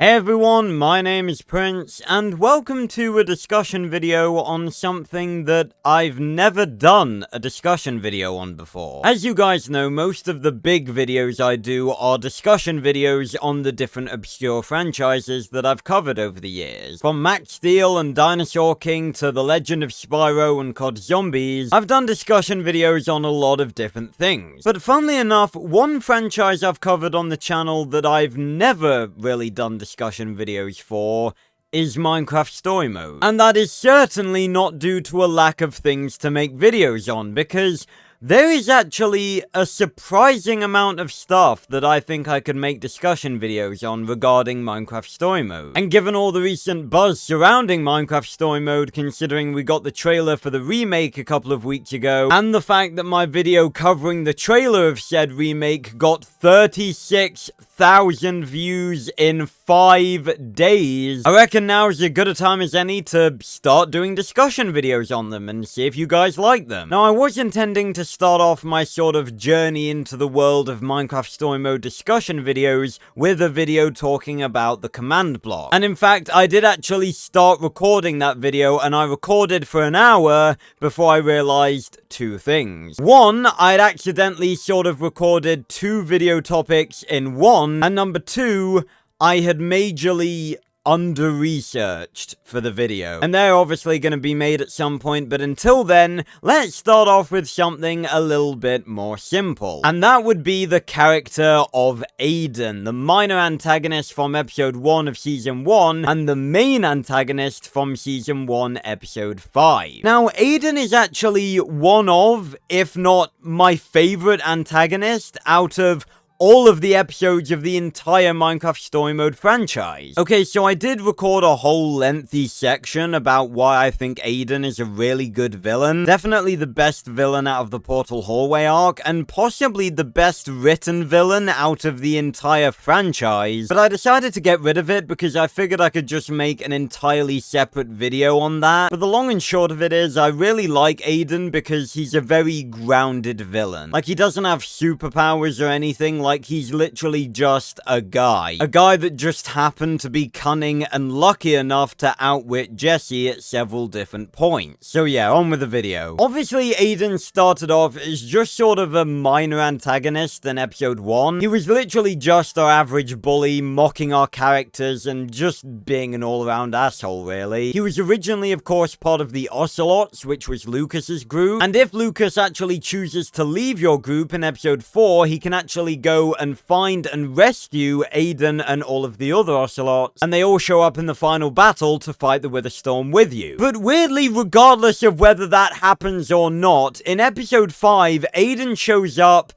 Hey everyone, my name is Prince, and welcome to a discussion video on something that I've never done a discussion video on before. As you guys know, most of the big videos I do are discussion videos on the different obscure franchises that I've covered over the years. From Max Steel and Dinosaur King to The Legend of Spyro and COD Zombies, I've done discussion videos on a lot of different things. But funnily enough, one franchise I've covered on the channel that I've never really done discussion videos for is Minecraft Story Mode. And that is certainly not due to a lack of things to make videos on, because there is actually a surprising amount of stuff that I think I could make discussion videos on regarding Minecraft Story Mode. And given all the recent buzz surrounding Minecraft Story Mode, considering we got the trailer for the remake a couple of weeks ago, and the fact that my video covering the trailer of said remake got 36,000 views in 5 days, I reckon now is as good a time as any to start doing discussion videos on them and see if you guys like them. Now, I was intending to start off my sort of journey into the world of Minecraft Story Mode discussion videos with a video talking about the command block. And in fact, I did actually start recording that video, and I recorded for an hour before I realized two things. One, I'd accidentally sort of recorded two video topics in one, and number two, I had majorly under-researched for the video. And they're obviously going to be made at some point, but until then, let's start off with something a little bit more simple. And that would be the character of Aiden, the minor antagonist from episode 1 of season 1, and the main antagonist from season 1, episode 5. Now, Aiden is actually one of, if not my favorite antagonist out of all of the episodes of the entire Minecraft Story Mode franchise. Okay, so I did record a whole lengthy section about why I think Aiden is a really good villain. Definitely the best villain out of the Portal Hallway arc, and possibly the best written villain out of the entire franchise. But I decided to get rid of it because I figured I could just make an entirely separate video on that. But the long and short of it is, I really like Aiden because he's a very grounded villain. Like, he doesn't have superpowers or anything. Like, he's literally just a guy. A guy that just happened to be cunning and lucky enough to outwit Jesse at several different points. So yeah, on with the video. Obviously, Aiden started off as just sort of a minor antagonist in episode 1. He was literally just our average bully, mocking our characters and just being an all-around asshole, really. He was originally, of course, part of the Ocelots, which was Lucas's group. And if Lucas actually chooses to leave your group in episode 4, he can actually go and find and rescue Aiden and all of the other Ocelots, and they all show up in the final battle to fight the Witherstorm with you. But weirdly, regardless of whether that happens or not, in episode 5, Aiden shows up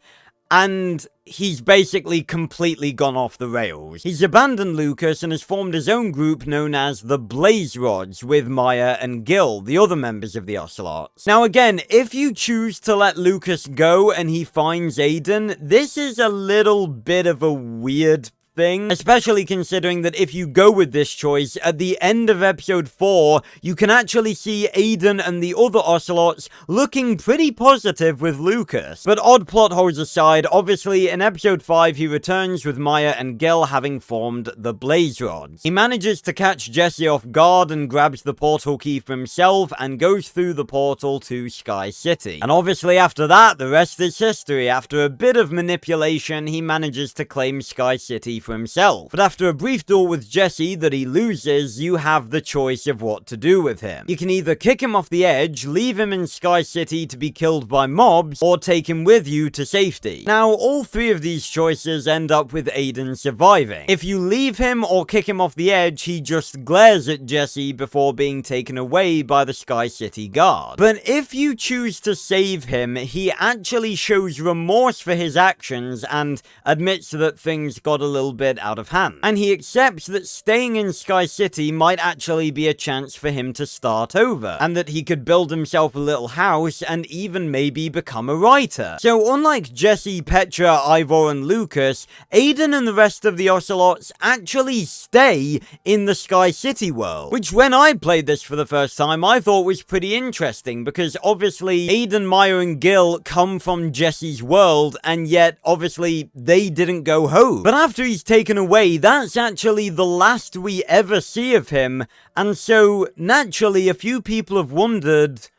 and he's basically completely gone off the rails. He's abandoned Lucas and has formed his own group known as the Blaze Rods with Maya and Gil, the other members of the Ocelots. Now again, if you choose to let Lucas go and he finds Aiden, this is a little bit of a weird thing, especially considering that if you go with this choice, at the end of episode 4, you can actually see Aiden and the other Ocelots looking pretty positive with Lucas. But odd plot holes aside, obviously in episode 5 he returns with Maya and Gil having formed the Blaze Rods. He manages to catch Jesse off guard and grabs the portal key for himself and goes through the portal to Sky City. And obviously after that, the rest is history. After a bit of manipulation, he manages to claim Sky City for himself. But after a brief duel with Jesse that he loses, you have the choice of what to do with him. You can either kick him off the edge, leave him in Sky City to be killed by mobs, or take him with you to safety. Now, all three of these choices end up with Aiden surviving. If you leave him or kick him off the edge, he just glares at Jesse before being taken away by the Sky City guard. But if you choose to save him, he actually shows remorse for his actions and admits that things got a little bit out of hand. And he accepts that staying in Sky City might actually be a chance for him to start over, and that he could build himself a little house and even maybe become a writer. So unlike Jesse, Petra, Ivor and Lucas, Aiden and the rest of the Ocelots actually stay in the Sky City world, which when I played this for the first time I thought was pretty interesting, because obviously Aiden, Maya and Gil come from Jesse's world, and yet obviously they didn't go home. But after he is taken away, that's actually the last we ever see of him, and so, naturally, a few people have wondered,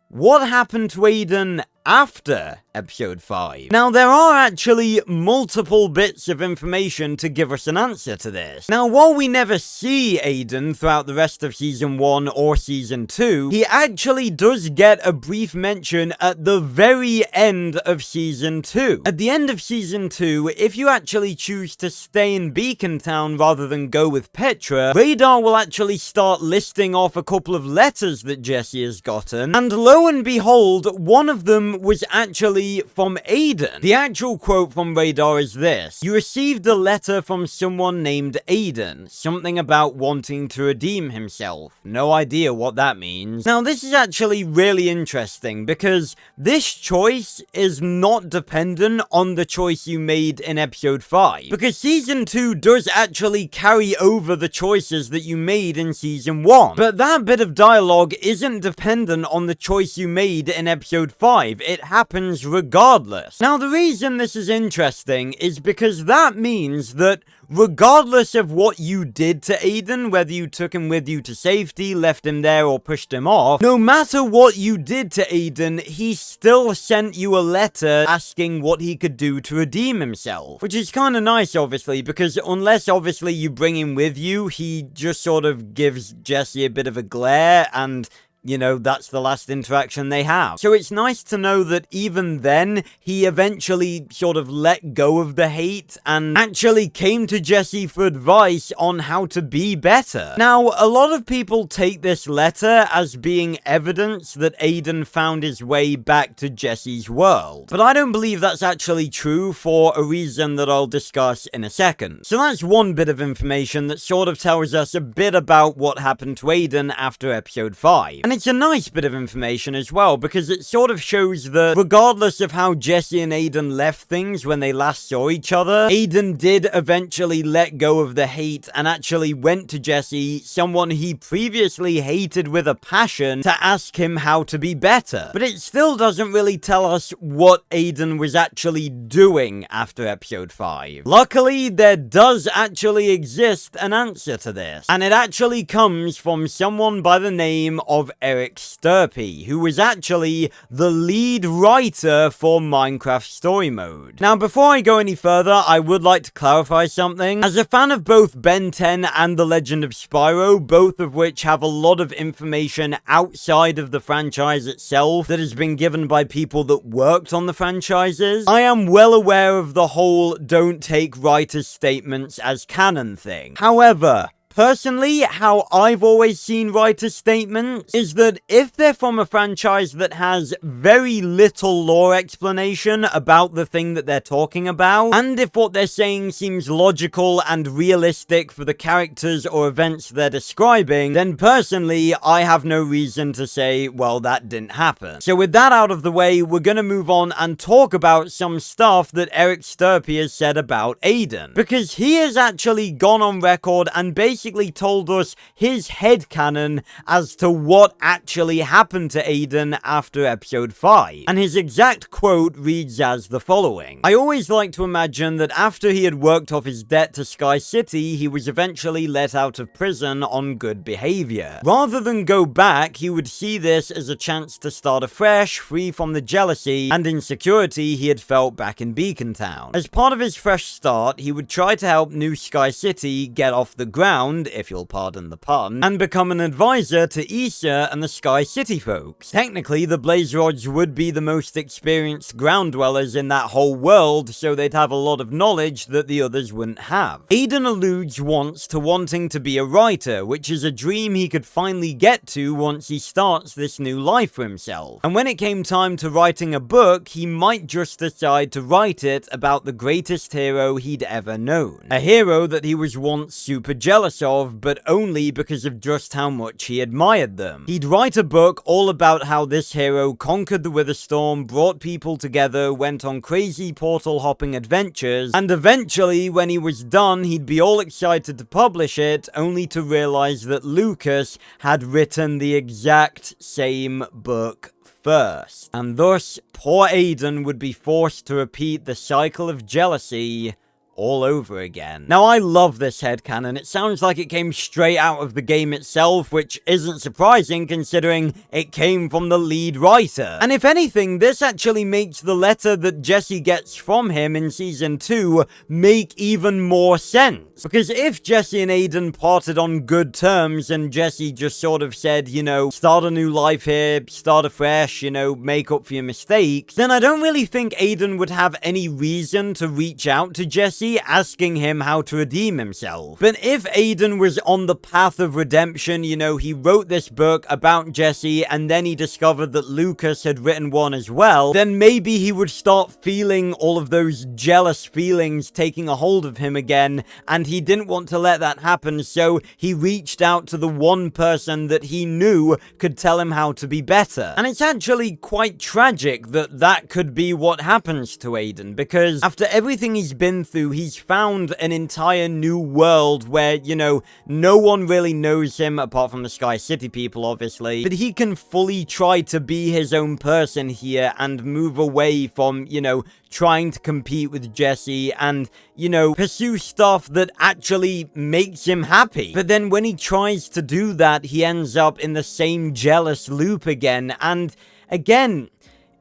what happened to Aiden after episode 5? Now, there are actually multiple bits of information to give us an answer to this. Now, while we never see Aiden throughout the rest of Season 1 or Season 2, he actually does get a brief mention at the very end of Season 2. At the end of Season 2, if you actually choose to stay in Beacon Town rather than go with Petra, Radar will actually start listing off a couple of letters that Jesse has gotten, and lo and behold, one of them was actually from Aiden. The actual quote from Radar is this: "You received a letter from someone named Aiden. Something about wanting to redeem himself." No idea what that means. Now, this is actually really interesting because this choice is not dependent on the choice you made in episode 5. Because Season 2 does actually carry over the choices that you made in Season 1. But that bit of dialogue isn't dependent on the choice you made in episode 5. It happens regardless. Now, the reason this is interesting is because that means that regardless of what you did to Aiden, whether you took him with you to safety, left him there, or pushed him off, no matter what you did to Aiden, he still sent you a letter asking what he could do to redeem himself. Which is kind of nice, obviously, because unless, obviously, you bring him with you, he just sort of gives Jesse a bit of a glare, and you know, that's the last interaction they have. So it's nice to know that even then, he eventually sort of let go of the hate and actually came to Jesse for advice on how to be better. Now, a lot of people take this letter as being evidence that Aiden found his way back to Jesse's world. But I don't believe that's actually true for a reason that I'll discuss in a second. So that's one bit of information that sort of tells us a bit about what happened to Aiden after episode 5. And it's a nice bit of information as well, because it sort of shows that regardless of how Jesse and Aiden left things when they last saw each other, Aiden did eventually let go of the hate and actually went to Jesse, someone he previously hated with a passion, to ask him how to be better. But it still doesn't really tell us what Aiden was actually doing after episode 5. Luckily, there does actually exist an answer to this, and it actually comes from someone by the name of Eric Sturpey, who was actually the lead writer for Minecraft Story Mode. Now, before I go any further, I would like to clarify something. As a fan of both Ben 10 and The Legend of Spyro, both of which have a lot of information outside of the franchise itself that has been given by people that worked on the franchises, I am well aware of the whole don't take writers' statements as canon thing. However, personally, how I've always seen writer statements is that if they're from a franchise that has very little lore explanation about the thing that they're talking about, and if what they're saying seems logical and realistic for the characters or events they're describing, then personally, I have no reason to say, well, that didn't happen. So with that out of the way, we're gonna move on and talk about some stuff that Eric Sturpey has said about Aiden. Because he has actually gone on record and basically told us his headcanon as to what actually happened to Aiden after episode 5. And his exact quote reads as the following: "I always like to imagine that after he had worked off his debt to Sky City, he was eventually let out of prison on good behavior. Rather than go back, he would see this as a chance to start afresh, free from the jealousy and insecurity he had felt back in Beacon Town. As part of his fresh start, he would try to help New Sky City get off the ground, if you'll pardon the pun, and become an advisor to Issa and the Sky City folks. Technically, the Blaze Rods would be the most experienced ground dwellers in that whole world, so they'd have a lot of knowledge that the others wouldn't have. Aiden alludes once to wanting to be a writer, which is a dream he could finally get to once he starts this new life for himself. And when it came time to writing a book, he might just decide to write it about the greatest hero he'd ever known. A hero that he was once super jealous of, but only because of just how much he admired them. He'd write a book all about how this hero conquered the Witherstorm, brought people together, went on crazy portal hopping adventures, and eventually, when he was done, he'd be all excited to publish it, only to realize that Lucas had written the exact same book first. And thus, poor Aiden would be forced to repeat the cycle of jealousy all over again. Now, I love this headcanon. It sounds like it came straight out of the game itself, which isn't surprising considering it came from the lead writer. And if anything, this actually makes the letter that Jesse gets from him in Season 2 make even more sense. Because if Jesse and Aiden parted on good terms and Jesse just sort of said, you know, start a new life here, start afresh, you know, make up for your mistakes, then I don't really think Aiden would have any reason to reach out to Jesse asking him how to redeem himself. But if Aiden was on the path of redemption, you know, he wrote this book about Jesse and then he discovered that Lucas had written one as well, then maybe he would start feeling all of those jealous feelings taking a hold of him again, and he didn't want to let that happen, so he reached out to the one person that he knew could tell him how to be better. And it's actually quite tragic that that could be what happens to Aiden, because after everything he's been through, he's found an entire new world where, you know, no one really knows him apart from the Sky City people, obviously, but he can fully try to be his own person here and move away from, you know, trying to compete with Jesse and, you know, pursue stuff that actually makes him happy. But then when he tries to do that, he ends up in the same jealous loop again, and again,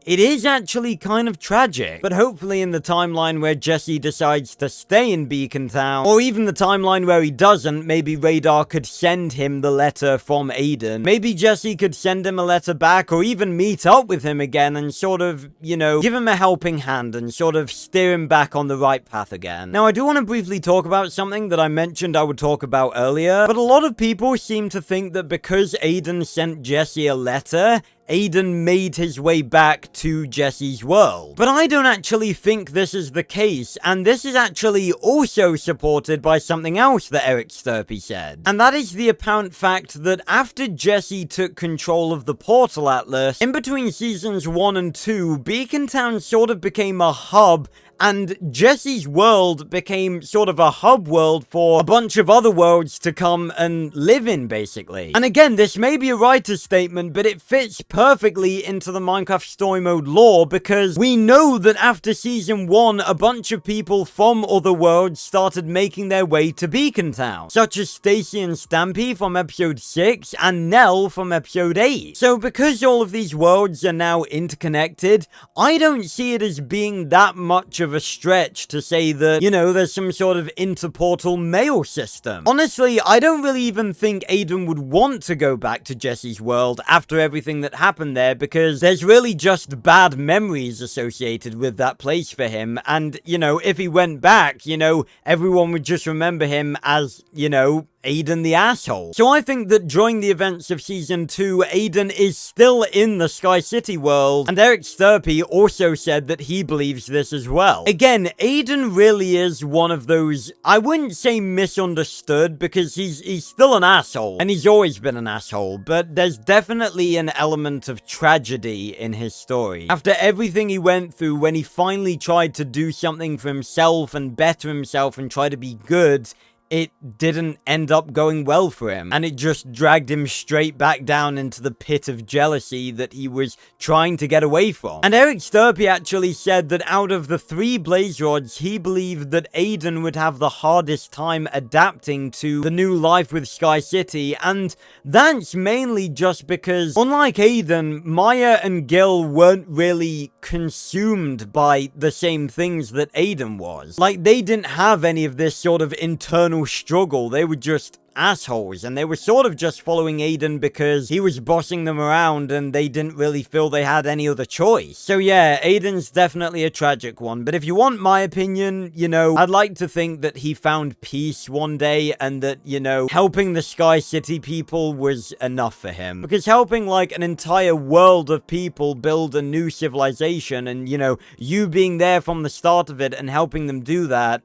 it is actually kind of tragic. But hopefully in the timeline where Jesse decides to stay in Beacon Town, or even the timeline where he doesn't, maybe Radar could send him the letter from Aiden. Maybe Jesse could send him a letter back, or even meet up with him again and sort of, you know, give him a helping hand and sort of steer him back on the right path again. Now, I do want to briefly talk about something that I mentioned I would talk about earlier, but a lot of people seem to think that because Aiden sent Jesse a letter, Aiden made his way back to Jesse's world. But I don't actually think this is the case, and this is actually also supported by something else that Eric Sturpey said. And that is the apparent fact that after Jesse took control of the Portal Atlas, in between seasons 1 and 2, Beacon Town sort of became a hub, and Jesse's world became sort of a hub world for a bunch of other worlds to come and live in, basically. And again, this may be a writer's statement, but it fits perfectly into the Minecraft Story Mode lore, because we know that after Season 1, a bunch of people from other worlds started making their way to Beacon Town, such as Stacy and Stampy from Episode 6, and Nell from Episode 8. So because all of these worlds are now interconnected, I don't see it as being that much of a stretch to say that, you know, there's some sort of interportal mail system. Honestly, I don't really even think Aiden would want to go back to Jesse's world after everything that happened there, because there's really just bad memories associated with that place for him, and, you know, if he went back, you know, everyone would just remember him as, you know, Aiden the asshole. So I think that during the events of Season 2, Aiden is still in the Sky City world, and Eric Sturpey also said that he believes this as well. Again, Aiden really is one of those, I wouldn't say misunderstood, because he's still an asshole, and he's always been an asshole, but there's definitely an element of tragedy in his story. After everything he went through, when he finally tried to do something for himself and better himself and try to be good, it didn't end up going well for him, and it just dragged him straight back down into the pit of jealousy that he was trying to get away from. And Eric Sturpey actually said that out of the 3 Blaze Rods, he believed that Aiden would have the hardest time adapting to the new life with Sky City, and that's mainly just because, unlike Aiden, Maya and Gil weren't really consumed by the same things that Aiden was. Like, they didn't have any of this sort of internal struggle. They were just assholes, and they were sort of just following Aiden because he was bossing them around and they didn't really feel they had any other choice. So yeah, Aiden's definitely a tragic one, but if you want my opinion, you know, I'd like to think that he found peace one day and that, you know, helping the Sky City people was enough for him. Because helping like an entire world of people build a new civilization and, you know, you being there from the start of it and helping them do that,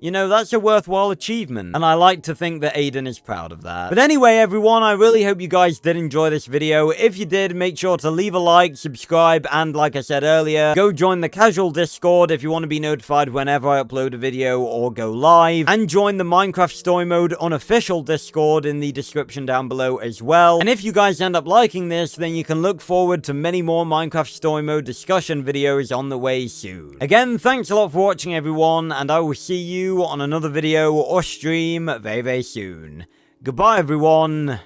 you know, that's a worthwhile achievement. And I like to think that Aiden is proud of that. But anyway, everyone, I really hope you guys did enjoy this video. If you did, make sure to leave a like, subscribe, and like I said earlier, go join the casual Discord if you want to be notified whenever I upload a video or go live. And join the Minecraft Story Mode unofficial Discord in the description down below as well. And if you guys end up liking this, then you can look forward to many more Minecraft Story Mode discussion videos on the way soon. Again, thanks a lot for watching, everyone, and I will see you on another video or stream very, very soon. Goodbye, everyone.